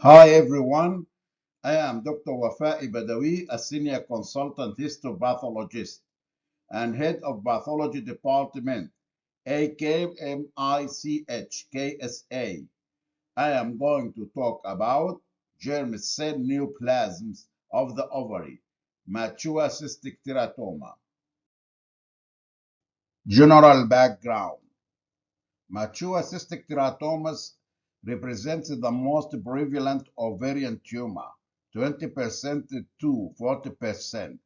Hi everyone, I am Dr. Wafa'i Badawi, a senior consultant histopathologist and head of pathology department, AKMICH, KSA. I am going to talk about germ cell neoplasms of the ovary, mature cystic teratoma. General background. Mature cystic teratomas represents the most prevalent ovarian tumor, 20% to 40%.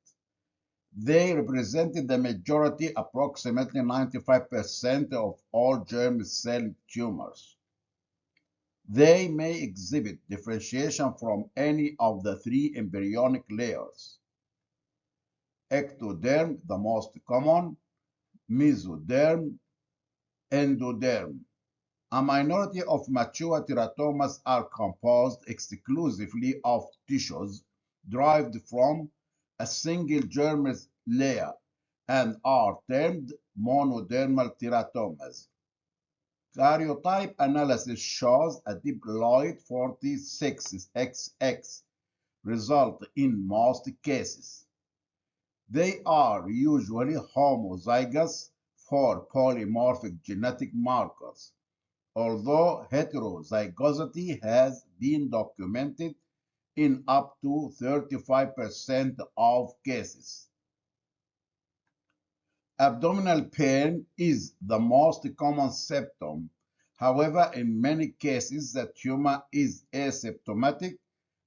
They represented the majority, approximately 95% of all germ cell tumors. They may exhibit differentiation from any of the three embryonic layers. Ectoderm, the most common, mesoderm, endoderm. A minority of mature teratomas are composed exclusively of tissues derived from a single germ layer and are termed monodermal teratomas. Karyotype analysis shows a diploid 46XX result in most cases. They are usually homozygous for polymorphic genetic markers, although heterozygosity has been documented in up to 35% of cases. Abdominal pain is the most common symptom. However, in many cases, the tumor is asymptomatic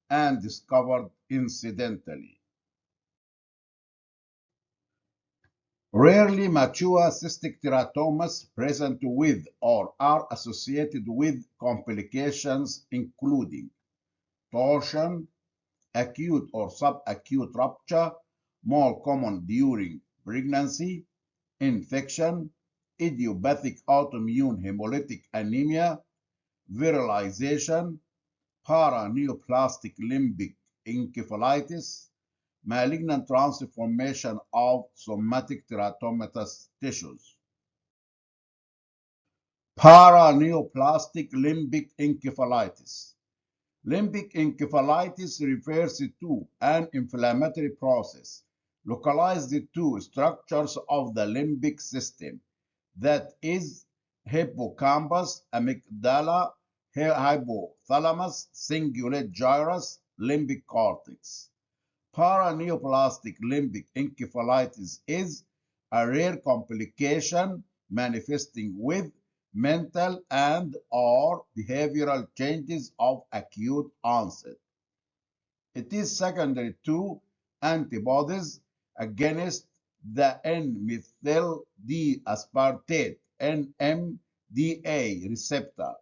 and discovered incidentally. Rarely mature cystic teratomas present with or are associated with complications including torsion, acute or subacute rupture, more common during pregnancy, infection, idiopathic autoimmune hemolytic anemia, virilization, paraneoplastic limbic encephalitis, malignant transformation of somatic teratomatous tissues. Paraneoplastic limbic encephalitis. Limbic encephalitis refers to an inflammatory process localized to structures of the limbic system, that is, hippocampus, amygdala, hypothalamus, cingulate gyrus, limbic cortex. Paraneoplastic limbic encephalitis is a rare complication manifesting with mental and/or behavioral changes of acute onset. It is secondary to antibodies against the N-methyl D-aspartate NMDA receptor,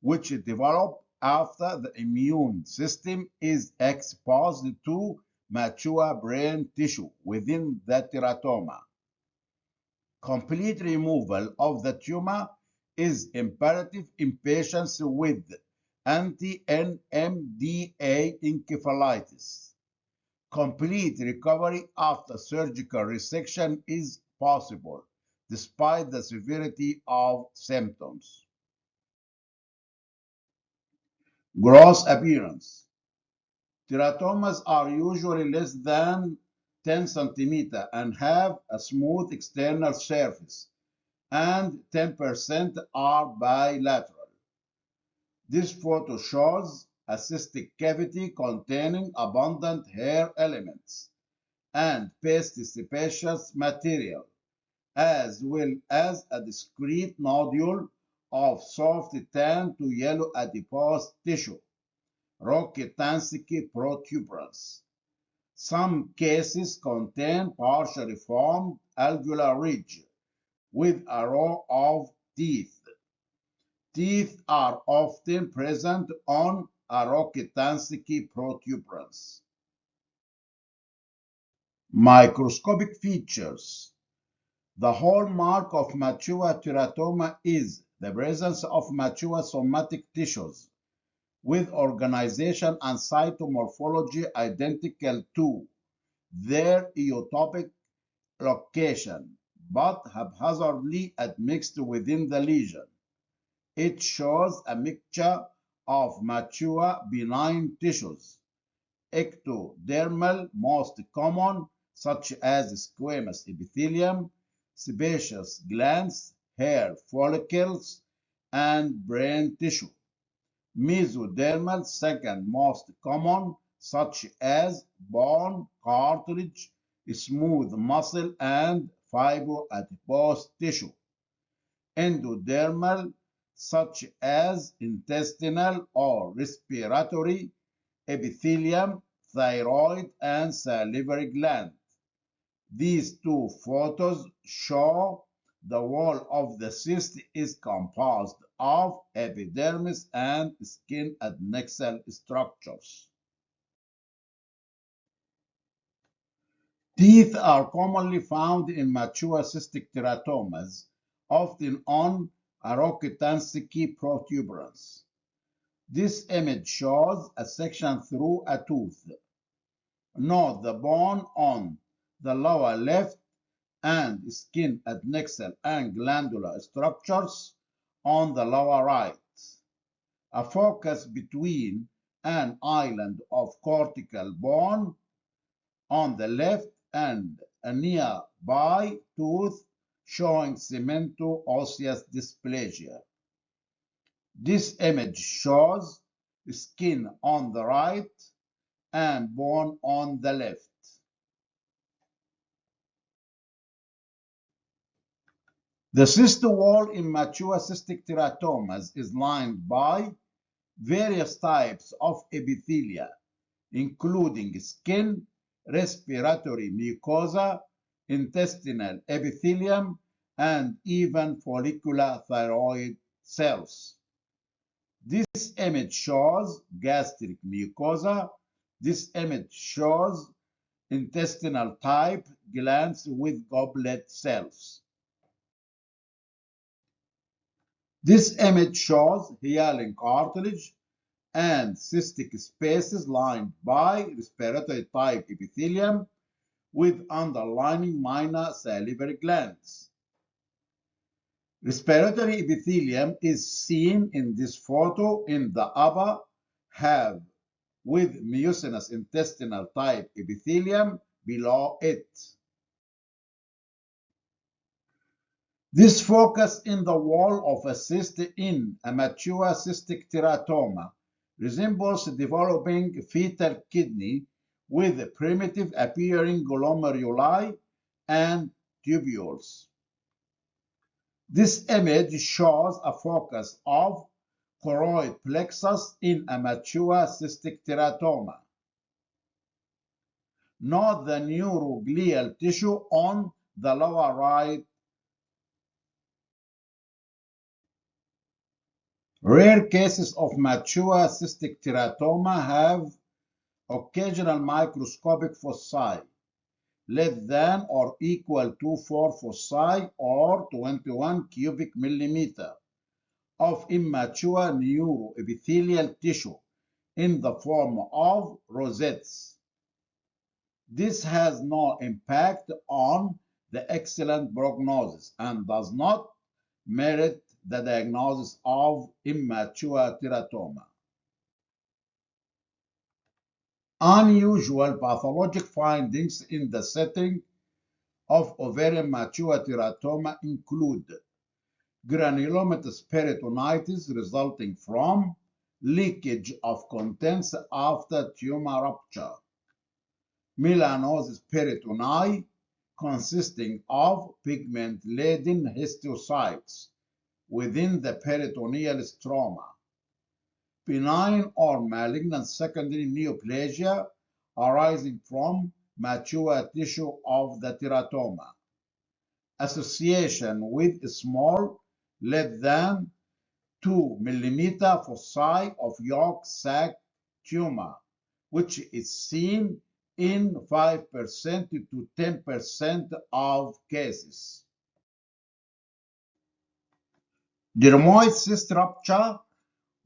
which develop after the immune system is exposed to mature brain tissue within the teratoma. Complete removal of the tumor is imperative in patients with anti-NMDA encephalitis. Complete recovery after surgical resection is possible, despite the severity of symptoms. Gross appearance. Teratomas are usually less than 10 cm and have a smooth external surface, and 10% are bilateral. This photo shows a cystic cavity containing abundant hair elements and paste sebaceous material, as well as a discrete nodule of soft tan to yellow adipose tissue, Rokitansky protuberance. Some cases contain partially formed alveolar ridge with a row of teeth. Teeth are often present on a Rokitansky protuberance. Microscopic features. The hallmark of mature teratoma is the presence of mature somatic tissues with organization and cytomorphology identical to their eotopic location, but haphazardly admixed within the lesion. It shows a mixture of mature benign tissues. Ectodermal, most common, such as squamous epithelium, sebaceous glands, hair follicles, and brain tissue. Mesodermal, second most common, such as bone, cartilage, smooth muscle, and fibroadipose tissue. Endodermal, such as intestinal or respiratory epithelium, thyroid, and salivary gland. These two photos show the wall of the cyst is composed of epidermis and skin adnexal structures. Teeth are commonly found in mature cystic teratomas, often on Arokitansky protuberance. This image shows a section through a tooth. Note the bone on the lower left and skin adnexal and glandular structures on the lower right. A focus between an island of cortical bone on the left and a nearby tooth showing cemento-osseous dysplasia. This image shows skin on the right and bone on the left. The cyst wall in mature cystic teratomas is lined by various types of epithelia, including skin, respiratory mucosa, intestinal epithelium, and even follicular thyroid cells. This image shows gastric mucosa. This image shows intestinal type glands with goblet cells. This image shows hyaline cartilage and cystic spaces lined by respiratory type epithelium with underlying minor salivary glands. Respiratory epithelium is seen in this photo in the upper half with mucinous intestinal type epithelium below it. This focus in the wall of a cyst in a mature cystic teratoma resembles developing fetal kidney with primitive appearing glomeruli and tubules. This image shows a focus of choroid plexus in a mature cystic teratoma. Note the neuroglial tissue on the lower right. Rare cases of mature cystic teratoma have occasional microscopic foci, less than or equal to 4 foci or 21 cubic millimeter of immature neuroepithelial tissue in the form of rosettes. This has no impact on the excellent prognosis and does not merit the diagnosis of immature teratoma. Unusual pathologic findings in the setting of ovarian mature teratoma include granulomatous peritonitis resulting from leakage of contents after tumor rupture, melanosis peritonei consisting of pigment-laden histiocytes within the peritoneal stroma, benign or malignant secondary neoplasia arising from mature tissue of the teratoma, association with small, less than 2 millimeter foci of yolk sac tumor, which is seen in 5% to 10% of cases. Dermoid cyst rupture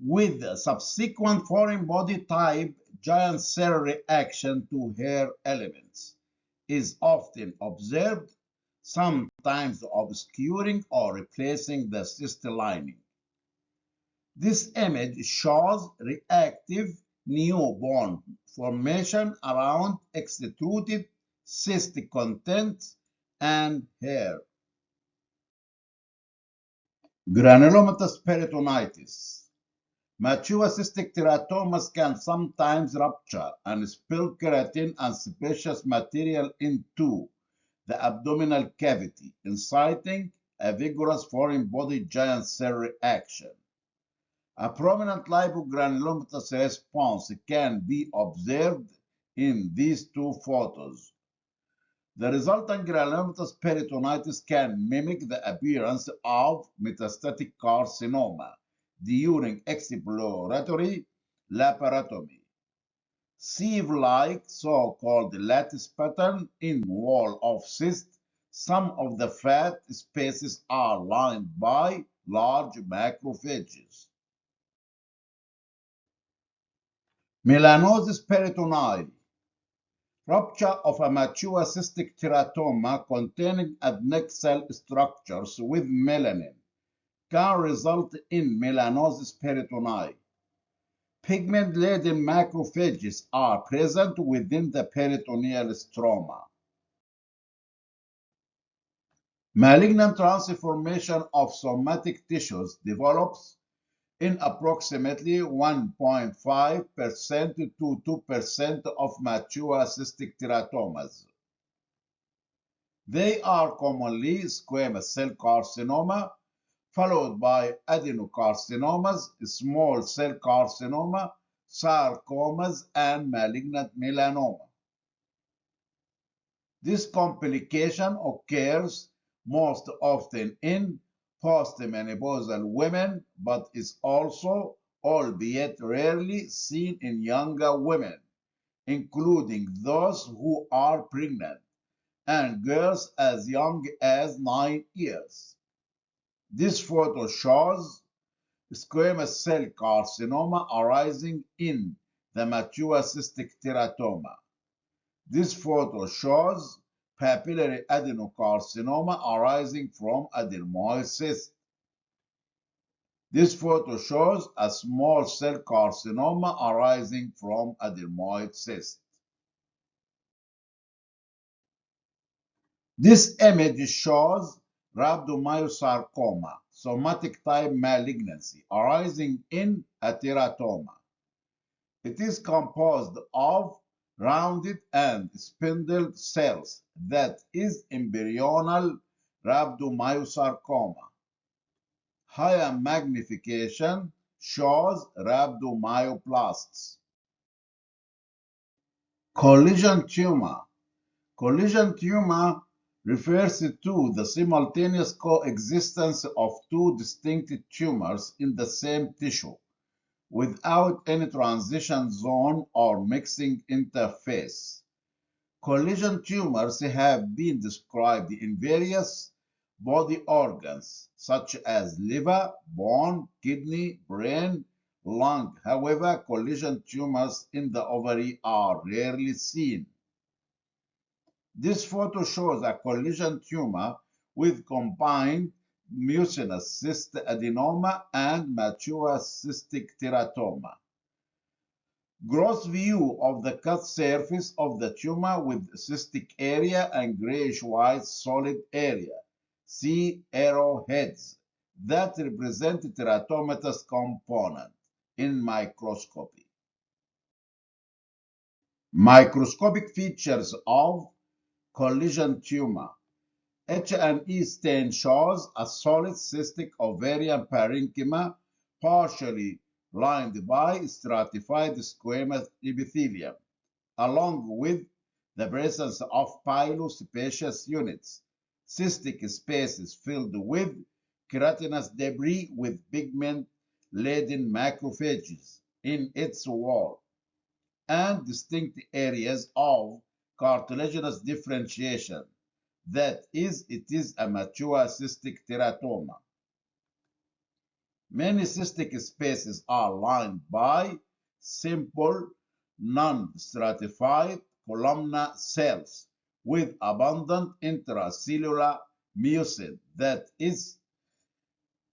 with subsequent foreign body type giant cell reaction to hair elements is often observed, sometimes obscuring or replacing the cyst lining. This image shows reactive new-bone formation around extruded cystic contents and hair. Granulomatous peritonitis. Mature cystic teratomas can sometimes rupture and spill keratin and sebaceous material into the abdominal cavity, inciting a vigorous foreign body giant cell reaction. A prominent lipogranulomatous response can be observed in these two photos. The resultant granulomatous peritonitis can mimic the appearance of metastatic carcinoma during exploratory laparotomy. Sieve-like so-called lattice pattern in wall of cyst. Some of the fat spaces are lined by large macrophages. Melanosis peritonei. Rupture of a mature cystic teratoma containing adnexal structures with melanin can result in melanosis peritonei. Pigment-laden macrophages are present within the peritoneal stroma. Malignant transformation of somatic tissues develops in approximately 1.5% to 2% of mature cystic teratomas. They are commonly squamous cell carcinoma, followed by adenocarcinomas, small cell carcinoma, sarcomas, and malignant melanoma. This complication occurs most often in postmenopausal women, but is also, albeit rarely, seen in younger women, including those who are pregnant, and girls as young as 9 years. This photo shows squamous cell carcinoma arising in the mature cystic teratoma. This photo shows papillary adenocarcinoma arising from adenoid cyst. This photo shows a small cell carcinoma arising from adenoid cyst. This image shows rhabdomyosarcoma, somatic type malignancy arising in a teratoma. It is composed of rounded and spindled cells, that is embryonal rhabdomyosarcoma. Higher magnification shows rhabdomyoblasts. Collision tumor. Collision tumor refers to the simultaneous coexistence of two distinct tumors in the same tissue, without any transition zone or mixing interface. Collision tumors have been described in various body organs, such as liver, bone, kidney, brain, lung. However, collision tumors in the ovary are rarely seen. This photo shows a collision tumor with combined mucinous cyst adenoma and mature cystic teratoma. Gross view of the cut surface of the tumor with cystic area and grayish-white solid area. See arrowheads that represent teratomatous component in microscopy. Microscopic features of collision tumor. H&E stain shows a solid cystic ovarian parenchyma partially lined by stratified squamous epithelium, along with the presence of pilosebaceous units, cystic spaces filled with keratinous debris with pigment-laden macrophages in its wall, and distinct areas of cartilaginous differentiation. That is, it is a mature cystic teratoma. Many cystic spaces are lined by simple, non-stratified columnar cells with abundant intracellular mucin, that is,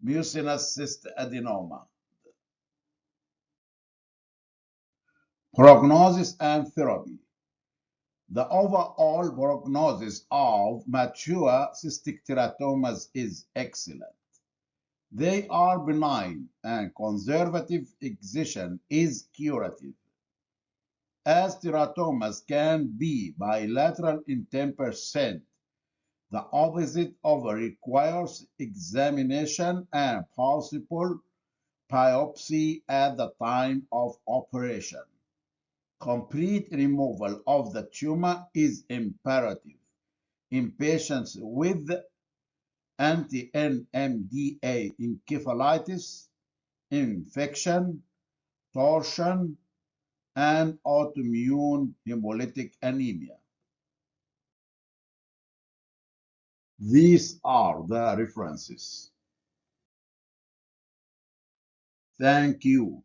mucinous cyst adenoma. Prognosis and therapy. The overall prognosis of mature cystic teratomas is excellent. They are benign and conservative excision is curative. As teratomas can be bilateral in 10%, the opposite of requires examination and possible biopsy at the time of operation. Complete removal of the tumor is imperative in patients with anti-NMDA encephalitis, infection, torsion, and autoimmune hemolytic anemia. These are the references. Thank you.